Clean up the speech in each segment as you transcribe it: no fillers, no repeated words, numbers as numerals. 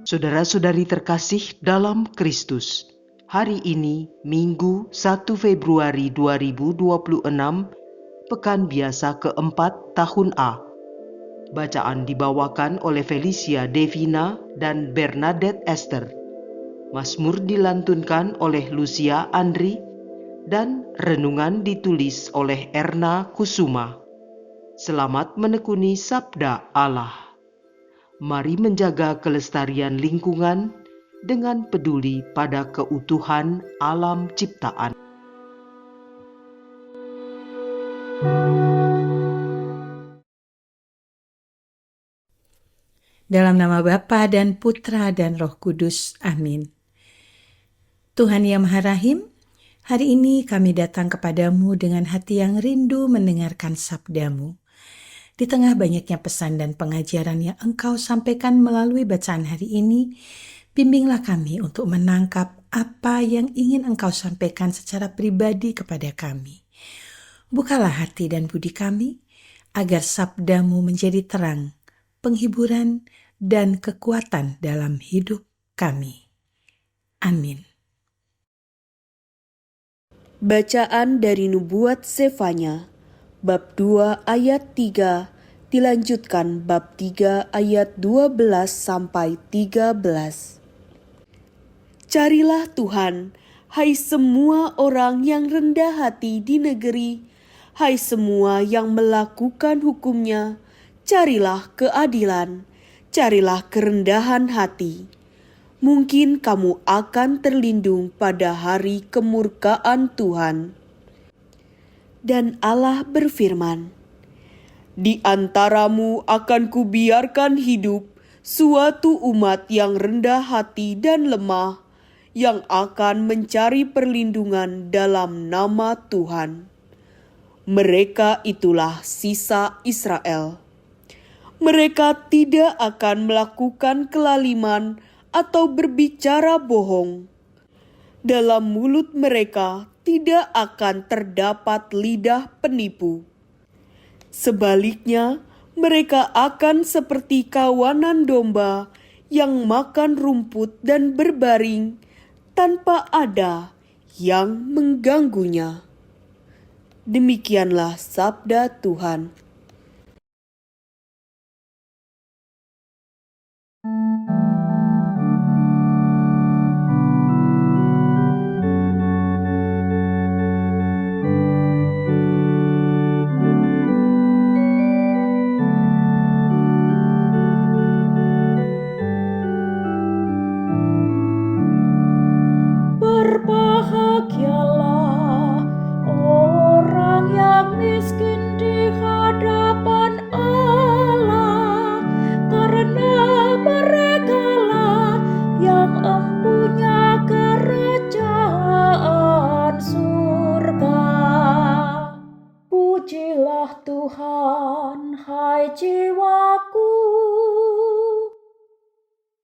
Saudara-saudari terkasih dalam Kristus, hari ini Minggu 1 Februari 2026, Pekan Biasa keempat tahun A. Bacaan dibawakan oleh Felicia Devina dan Bernadette Esther. Mazmur dilantunkan oleh Lucia Andri dan renungan ditulis oleh Erna Kusuma. Selamat menekuni Sabda Allah. Mari menjaga kelestarian lingkungan dengan peduli pada keutuhan alam ciptaan. Dalam nama Bapa dan Putra dan Roh Kudus. Amin. Tuhan yang Maha Rahim, hari ini kami datang kepadamu dengan hati yang rindu mendengarkan sabdamu. Di tengah banyaknya pesan dan pengajaran yang Engkau sampaikan melalui bacaan hari ini, bimbinglah kami untuk menangkap apa yang ingin Engkau sampaikan secara pribadi kepada kami. Bukalah hati dan budi kami, agar sabdamu menjadi terang, penghiburan, dan kekuatan dalam hidup kami. Amin. Bacaan dari Nubuat Sefanya, bab 2 ayat 3, dilanjutkan bab 3 ayat 12 sampai 13. Carilah Tuhan, hai semua orang yang rendah hati di negeri, hai semua yang melakukan hukum-Nya, carilah keadilan, carilah kerendahan hati. Mungkin kamu akan terlindung pada hari kemurkaan Tuhan. Dan Allah berfirman, di antaramu akan kubiarkan hidup suatu umat yang rendah hati dan lemah, yang akan mencari perlindungan dalam nama Tuhan. Mereka itulah sisa Israel. Mereka tidak akan melakukan kelaliman atau berbicara bohong. Dalam mulut mereka tidak akan terdapat lidah penipu. Sebaliknya, mereka akan seperti kawanan domba yang makan rumput dan berbaring tanpa ada yang mengganggunya. Demikianlah sabda Tuhan. Berbahagialah orang yang miskin di hadapan Allah, karena merekalah yang empunya kerajaan surga. Pujilah Tuhan, hai jiwaku.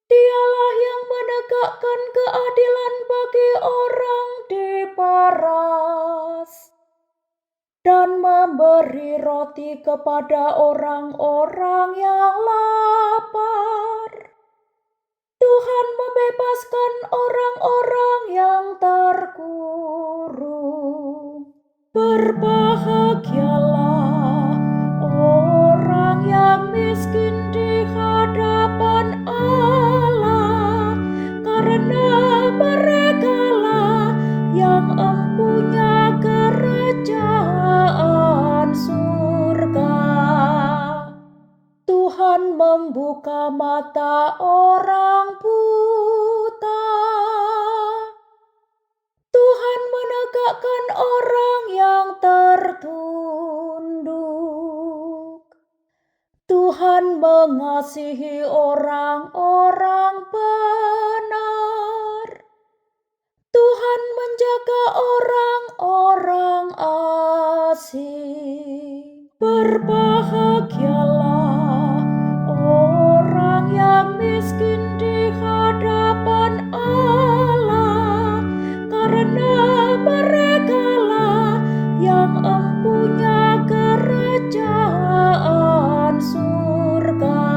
Dialah yang menegakkan keadilan bagi orang diperas dan memberi roti kepada orang-orang yang lapar. Tuhan membebaskan orang-orang yang terkurung. Berbahagialah orang yang miskin di hadapan Allah, karena merekalah yang empunya kerajaan surga. Tuhan membuka mata orang buta. Tuhan menegakkan orang yang tertunduk. Tuhan mengasihi orang-orang benar. Tuhan menjaga orang-orang asing. Berbahagialah orang yang miskin di hadapan Allah, karena merekalah yang empunya kerajaan surga.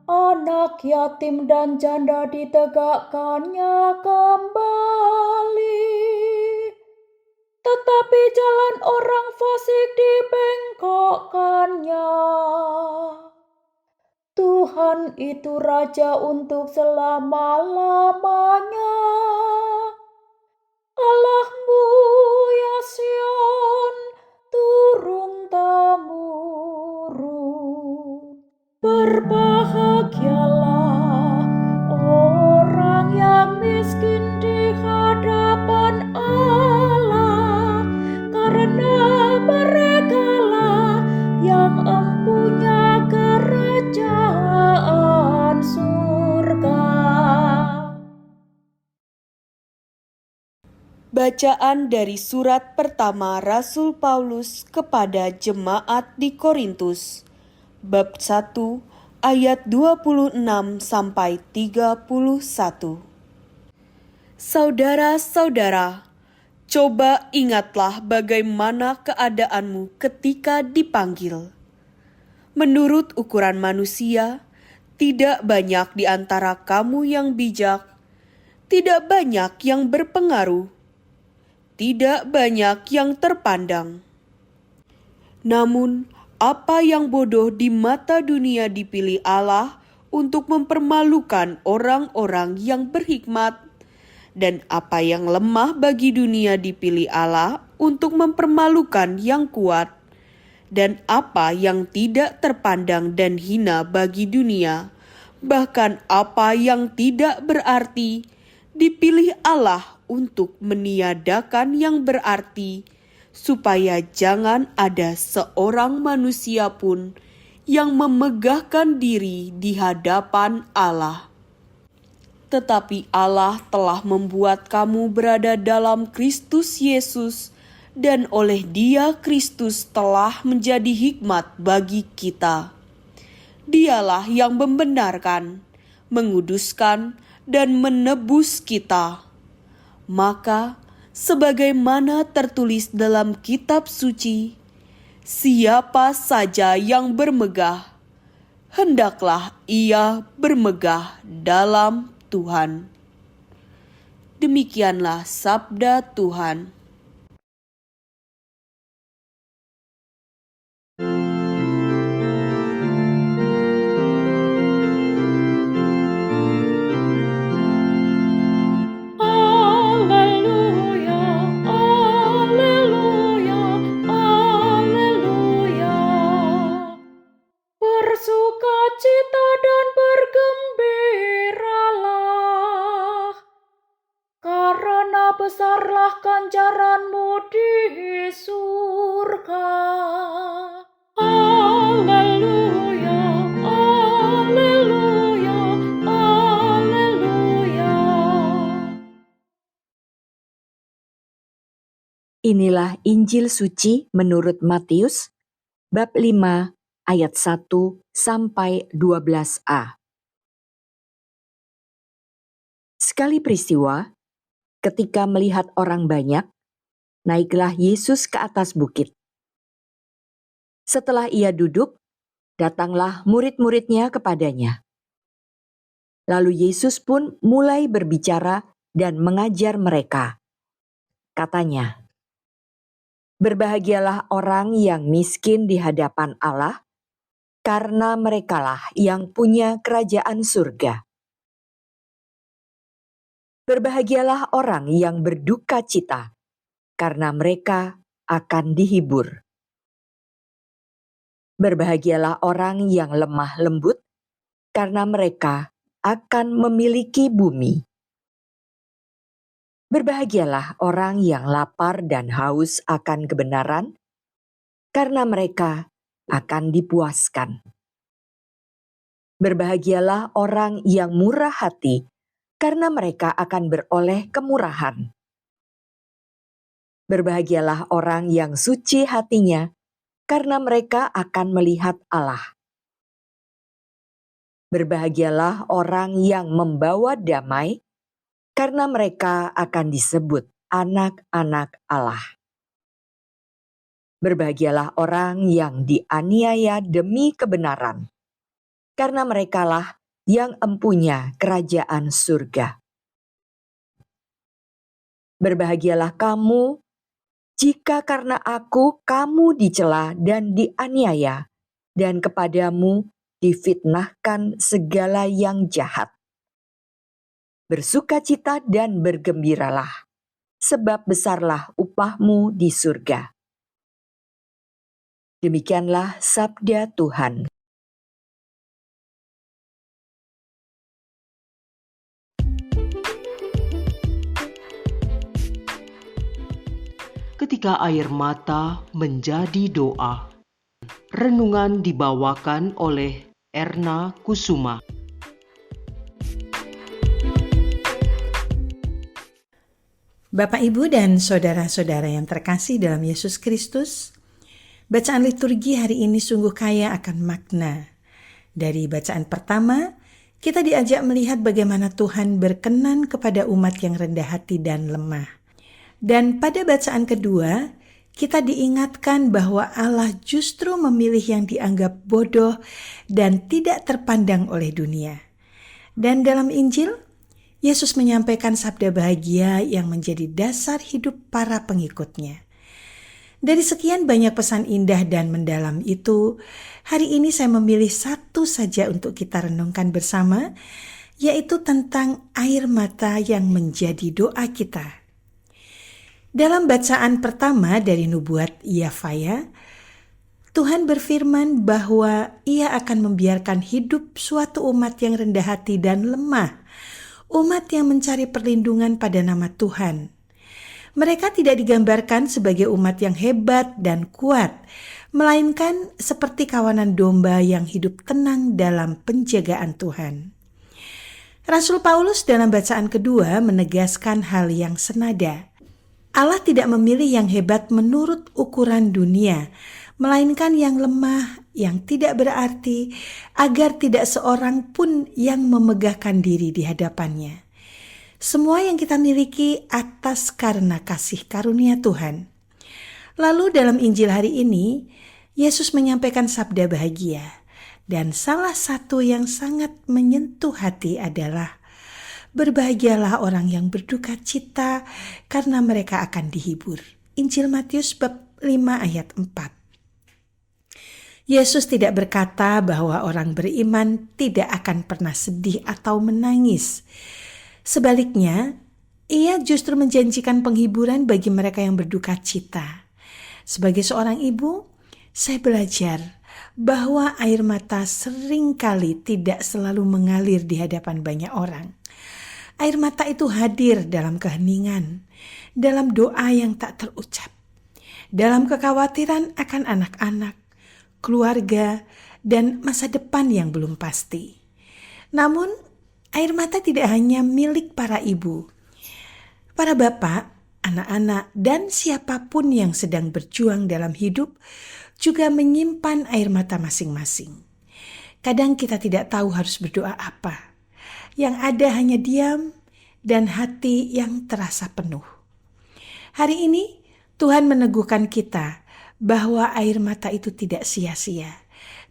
Anak yatim dan janda ditegakkannya kembali. Tetapi jalan orang fasik dibengkokkannya. Tuhan itu Raja untuk selama-lamanya. Allahmu ya Sion, turun-temurun. Berbahagialah orang yang miskin di hadapan Allah, karena merekalah yang empunya kerajaan surga. Bacaan dari surat pertama Rasul Paulus kepada jemaat di Korintus, bab 1 ayat 26 sampai 31. Saudara-saudara, coba ingatlah bagaimana keadaanmu ketika dipanggil. Menurut ukuran manusia, tidak banyak di antara kamu yang bijak, tidak banyak yang berpengaruh, tidak banyak yang terpandang. Namun, apa yang bodoh di mata dunia dipilih Allah untuk mempermalukan orang-orang yang berhikmat, dan apa yang lemah bagi dunia dipilih Allah untuk mempermalukan yang kuat, dan apa yang tidak terpandang dan hina bagi dunia, bahkan apa yang tidak berarti, dipilih Allah untuk meniadakan yang berarti, supaya jangan ada seorang manusia pun yang memegahkan diri di hadapan Allah. Tetapi Allah telah membuat kamu berada dalam Kristus Yesus, dan oleh Dia Kristus telah menjadi hikmat bagi kita. Dialah yang membenarkan, menguduskan, dan menebus kita. Maka, sebagaimana tertulis dalam kitab suci, siapa saja yang bermegah, hendaklah ia bermegah dalam Tuhan. Demikianlah sabda Tuhan. Bersukacita dan bergembiralah, karena besarlah ganjaranmu di surga. Haleluya, haleluya, haleluya. Inilah Injil suci menurut Matius, bab 5 ayat 1 sampai 12a. Sekali peristiwa, ketika melihat orang banyak, naiklah Yesus ke atas bukit. Setelah ia duduk, datanglah murid-muridnya kepadanya. Lalu Yesus pun mulai berbicara dan mengajar mereka. Katanya, "Berbahagialah orang yang miskin di hadapan Allah, karena merekalah yang punya kerajaan surga. Berbahagialah orang yang berduka cita, karena mereka akan dihibur. Berbahagialah orang yang lemah lembut, karena mereka akan memiliki bumi. Berbahagialah orang yang lapar dan haus akan kebenaran, karena mereka akan dipuaskan. Berbahagialah orang yang murah hati, karena mereka akan beroleh kemurahan. Berbahagialah orang yang suci hatinya, karena mereka akan melihat Allah. Berbahagialah orang yang membawa damai, karena mereka akan disebut anak-anak Allah. Berbahagialah orang yang dianiaya demi kebenaran, karena merekalah yang empunya kerajaan surga. Berbahagialah kamu jika karena aku kamu dicela dan dianiaya, dan kepadamu difitnahkan segala yang jahat. Bersukacita dan bergembiralah, sebab besarlah upahmu di surga. Demikianlah sabda Tuhan. Ketika air mata menjadi doa. Renungan dibawakan oleh Erna Kusuma. Bapak, Ibu, dan saudara-saudara yang terkasih dalam Yesus Kristus, bacaan liturgi hari ini sungguh kaya akan makna. Dari bacaan pertama, kita diajak melihat bagaimana Tuhan berkenan kepada umat yang rendah hati dan lemah. Dan pada bacaan kedua, kita diingatkan bahwa Allah justru memilih yang dianggap bodoh dan tidak terpandang oleh dunia. Dan dalam Injil, Yesus menyampaikan sabda bahagia yang menjadi dasar hidup para pengikutnya. Dari sekian banyak pesan indah dan mendalam itu, hari ini saya memilih satu saja untuk kita renungkan bersama, yaitu tentang air mata yang menjadi doa kita. Dalam bacaan pertama dari nubuat Yesaya, Tuhan berfirman bahwa Ia akan membiarkan hidup suatu umat yang rendah hati dan lemah, umat yang mencari perlindungan pada nama Tuhan. Mereka tidak digambarkan sebagai umat yang hebat dan kuat, melainkan seperti kawanan domba yang hidup tenang dalam penjagaan Tuhan. Rasul Paulus dalam bacaan kedua menegaskan hal yang senada. Allah tidak memilih yang hebat menurut ukuran dunia, melainkan yang lemah, yang tidak berarti, agar tidak seorang pun yang memegahkan diri di hadapannya. Semua yang kita miliki atas karena kasih karunia Tuhan. Lalu dalam Injil hari ini, Yesus menyampaikan sabda bahagia, dan salah satu yang sangat menyentuh hati adalah, berbahagialah orang yang berduka cita karena mereka akan dihibur. Injil Matius bab 5 ayat 4. Yesus tidak berkata bahwa orang beriman tidak akan pernah sedih atau menangis. Sebaliknya, Ia justru menjanjikan penghiburan bagi mereka yang berduka cita. Sebagai seorang ibu, saya belajar bahwa air mata seringkali tidak selalu mengalir di hadapan banyak orang. Air mata itu hadir dalam keheningan, dalam doa yang tak terucap, dalam kekhawatiran akan anak-anak, keluarga, dan masa depan yang belum pasti. Namun, air mata tidak hanya milik para ibu. Para bapak, anak-anak, dan siapapun yang sedang berjuang dalam hidup juga menyimpan air mata masing-masing. Kadang kita tidak tahu harus berdoa apa. Yang ada hanya diam dan hati yang terasa penuh. Hari ini Tuhan meneguhkan kita bahwa air mata itu tidak sia-sia.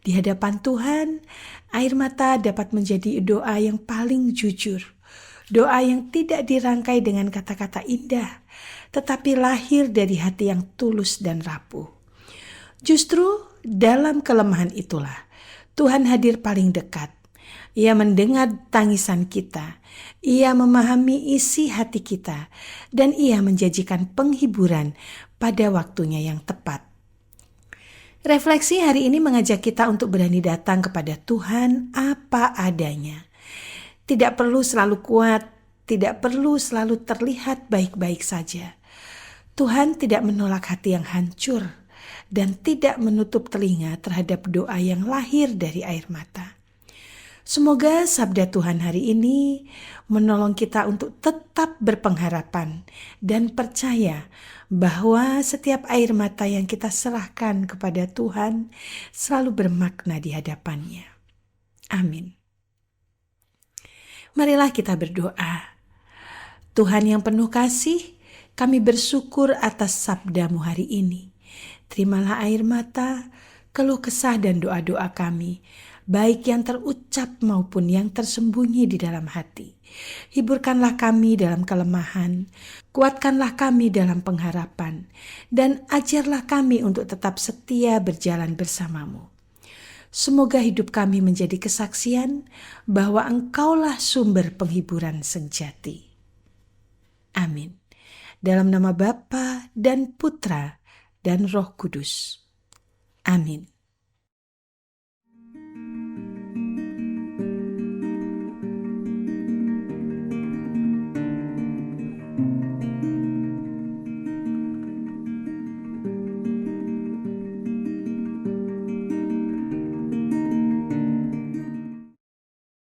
Di hadapan Tuhan, air mata dapat menjadi doa yang paling jujur. Doa yang tidak dirangkai dengan kata-kata indah, tetapi lahir dari hati yang tulus dan rapuh. Justru dalam kelemahan itulah Tuhan hadir paling dekat. Ia mendengar tangisan kita, Ia memahami isi hati kita, dan Ia menjanjikan penghiburan pada waktunya yang tepat. Refleksi hari ini mengajak kita untuk berani datang kepada Tuhan apa adanya. Tidak perlu selalu kuat, tidak perlu selalu terlihat baik-baik saja. Tuhan tidak menolak hati yang hancur dan tidak menutup telinga terhadap doa yang lahir dari air mata. Semoga sabda Tuhan hari ini menolong kita untuk tetap berpengharapan dan percaya bahwa setiap air mata yang kita serahkan kepada Tuhan selalu bermakna di hadapannya. Amin. Marilah kita berdoa. Tuhan yang penuh kasih, kami bersyukur atas sabda-Mu hari ini. Terimalah air mata, keluh kesah dan doa-doa kami. baik yang terucap maupun yang tersembunyi di dalam hati. Hiburkanlah kami dalam kelemahan, kuatkanlah kami dalam pengharapan, dan ajarlah kami untuk tetap setia berjalan bersamamu. Semoga hidup kami menjadi kesaksian bahwa Engkaulah sumber penghiburan sejati. Amin. Dalam nama Bapa dan Putra dan Roh Kudus. Amin.